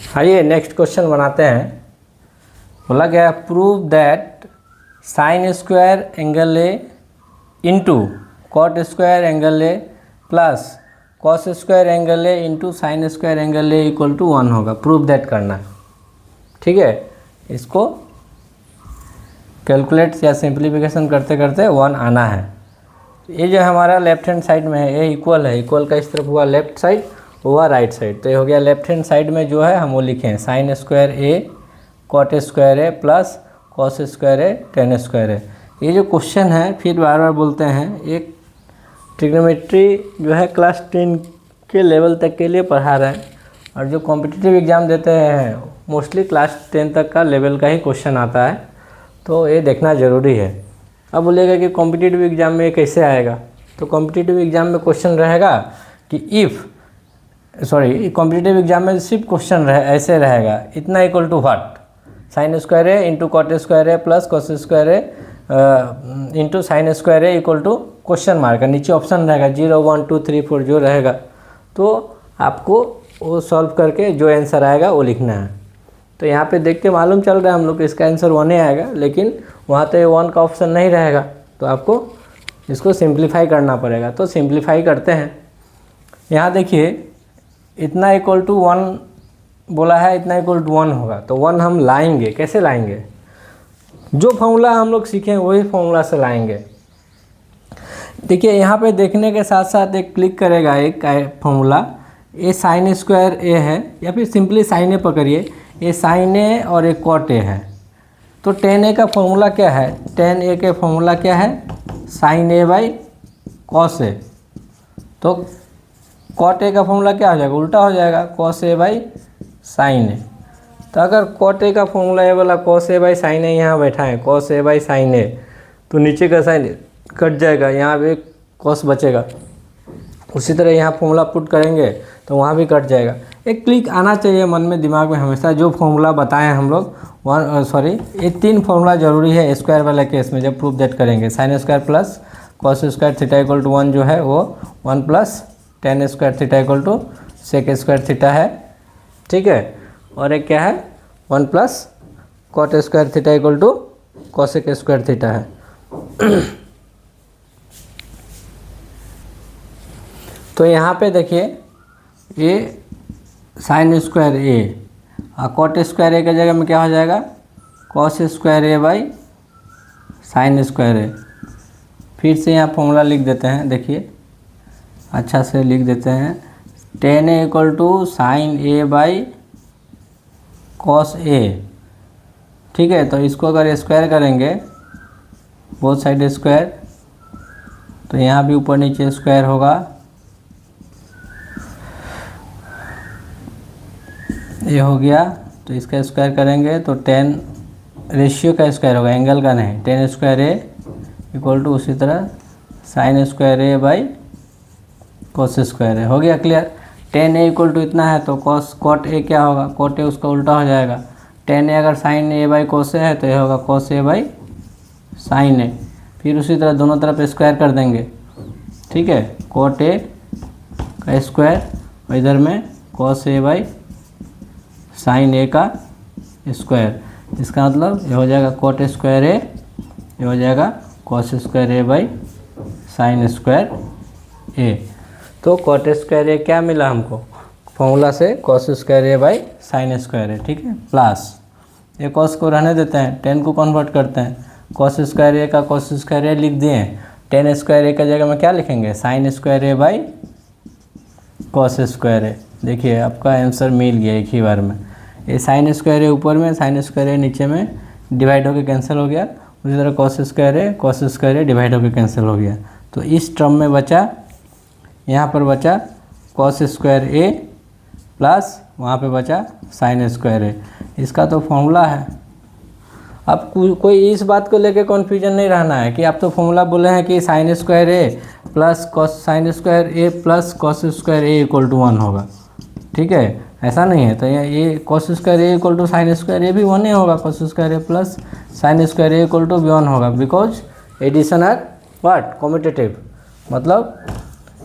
आइए next question बनाते हैं। बोला गया prove that sine square angle A into cot square angle A plus cos square angle A into sine square angle A equal to 1 होगा। Prove that करना है, ठीक है। इसको कैलकुलेट या सिंप्लीफिकेशन करते करते 1 आना है। ये जो हमारा लेफ्ट हैंड साइड में है ये इक्वल है, इक्वल का इस तरफ हुआ लेफ्ट साइड, हुआ राइट साइड, तो ये हो गया लेफ्ट हैंड साइड में जो है हम वो लिखे हैं sign square A cot square A plus cos square A ten square ए। ये जो क्वेश्चन है फिर बार बार बोलते हैं, एक ट्रिग्नोमेट्री जो है क्लास 10 के लेवल तक के लिए पढ़ा रहे हैं और जो कॉम्पिटिटिव एग्ज़ाम देते हैं मोस्टली क्लास 10 तक का लेवल का ही क्वेश्चन आता है, तो ये देखना ज़रूरी है। अब बोलेगा कि कॉम्पिटिटिव एग्ज़ाम में कैसे आएगा, तो कॉम्पिटिटिव एग्ज़ाम में क्वेश्चन रहेगा कि कॉम्पिटिटिव एग्ज़ाम में सिर्फ क्वेश्चन ऐसे रहेगा, इतना equal to what, sine square A into cot square A plus cos square A into sine square A equal to question mark है। नीचे ऑप्शन रहेगा 0 1 2 3 4 जो रहेगा, तो आपको वो सॉल्व करके जो आंसर आएगा वो लिखना है। तो यहाँ पे देख के मालूम चल रहा है हम लोग इसका आंसर 1 ही आएगा, लेकिन वहाँ तो ये 1 का ऑप्शन नहीं रहेगा, तो आपको इसको सिंप्लीफाई करना पड़ेगा। तो सिंप्लीफाई करते हैं। यहाँ देखिए इतना इक्वल टू 1 बोला है, इतना इक्वल टू 1 होगा, तो 1 हम लाएंगे, कैसे लाएंगे, जो फॉर्मूला हम लोग सीखें वही फॉर्मूला से लाएंगे। देखिए यहाँ पे देखने के साथ साथ एक क्लिक करेगा एक फॉर्मूला, ए साइन स्क्वायर ए है या फिर सिंपली साइन ए पकड़िए, ए साइन ए और एक कॉट ए है, तो टेन ए का फॉर्मूला क्या है, टेन ए के फॉर्मूला क्या है, साइन ए बाई कॉस ए, तो कॉट ए का फॉर्मूला क्या हो जाएगा, उल्टा हो जाएगा, कॉस ए बाई साइन ए। तो अगर कॉट ए का फॉर्मूला ए वाला कॉस ए बाई साइन ए यहाँ बैठा है, कॉस ए बाई साइन ए, तो नीचे का साइन कट जाएगा, यहाँ भी कॉस बचेगा। उसी तरह यहाँ फॉर्मूला पुट करेंगे तो वहाँ भी कट जाएगा। एक क्लिक आना चाहिए मन में, दिमाग में हमेशा, जो फॉर्मूला बताएं हम लोग ये 3 फॉर्मूला ज़रूरी है स्क्वायर वाला केस में जब प्रूफ दैट करेंगे। Sine square plus cos square theta equal to 1 जो है वो 1 plus tan square theta equal to sec square theta है, ठीक है। और एक क्या है 1 plus cot square theta equal to cosec square theta है। तो यहाँ पे देखिए ये साइन स्क्वायर ए और कॉट स्क्वायर ए की जगह में क्या हो जाएगा, cos square A by sine square A. फिर से यहाँ फॉर्मूला लिख देते हैं, देखिए अच्छा से लिख देते हैं, tan A equal to sine A by cos A, ठीक है। तो इसको अगर स्क्वायर करेंगे बोथ साइड स्क्वायर, तो यहाँ भी ऊपर नीचे स्क्वायर होगा, ये हो गया। तो इसका स्क्वायर करेंगे तो 10 रेशियो का स्क्वायर होगा, एंगल का नहीं, 10 स्क्वायर ए इक्वल टू उसी तरह sine square A by cos square A. हो गया क्लियर। 10 ए इक्वल टू इतना है तो कॉट ए क्या होगा, कॉट ए उसका उल्टा हो जाएगा। 10 ए अगर साइन ए बाई कॉस ए है तो ये होगा कॉस ए बाई साइन ए। फिर उसी तरह दोनों तरफ स्क्वायर कर देंगे, ठीक है, कॉट ए का स्क्वायर और इधर में कॉस ए बाई साइन ए का स्क्वायर। इसका मतलब ये हो जाएगा कॉट स्क्वायर ए, ये हो जाएगा cos square A by sine square A. तो कॉट स्क्वायर ए क्या मिला हमको फॉर्मूला से, cos square A by sine square A, ठीक है। प्लस ये कॉस को रहने देते हैं, 10 को कन्वर्ट करते हैं, कॉस स्क्वायर ए का कॉस स्क्वायर ए लिख दिए, 10 स्क्वायर ए का जगह में क्या लिखेंगे, sine square A by cos square A. देखिए आपका आंसर मिल गया एक ही बार में। ये साइन स्क्वायर ए ऊपर में, साइन स्क्वायर ए नीचे में डिवाइड होकर कैंसिल हो गया। उसी तरह कॉस स्क्वायर ए डिवाइड होकर कैंसिल हो गया। तो इस टर्म में बचा, यहाँ पर बचा कॉस स्क्वायर ए प्लस वहाँ पे बचा साइन स्क्वायर ए। इसका तो फॉर्मूला है। अब कोई इस बात को लेके कन्फ्यूजन नहीं रहना है कि आप तो फॉर्मूला बोले हैं कि sine square A plus cos sine square A plus cos square A equal to 1 होगा, ठीक है, ऐसा नहीं है। तो ये cos square A equal to sine square A भी 1 ही होगा, cos square A plus sine square A equal to भी 1 होगा, because addition are what competitive, मतलब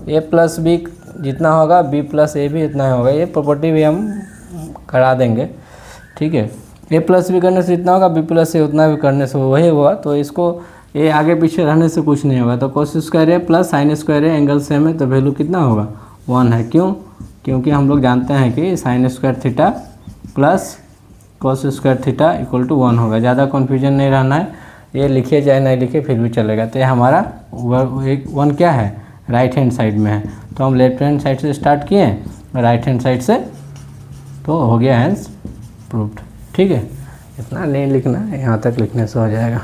ए प्लस बी जितना होगा बी प्लस ए भी इतना ही होगा। ये प्रॉपर्टी भी हम करा देंगे, ठीक है। ए प्लस बी करने से इतना होगा, बी प्लस ए उतना भी करने से वही हुआ, तो इसको ए आगे पीछे रहने से कुछ नहीं होगा। तो cos square A plus sine square A angle same है, तो वैल्यू कितना होगा 1 है। क्यों? क्योंकि हम लोग जानते हैं कि sine square theta plus cos square theta equal to 1 होगा। ज़्यादा कन्फ्यूजन नहीं रहना है, ये लिखे चाहे नहीं लिखे फिर भी चलेगा। तो ये हमारा 1 क्या है, राइट हैंड साइड में है। तो हम लेफ्ट हैंड साइड से स्टार्ट किए, राइट हैंड साइड से, तो हो गया हैंस प्रूव्ड, ठीक है। इतना नहीं लिखना, यहाँ तक लिखने से हो जाएगा।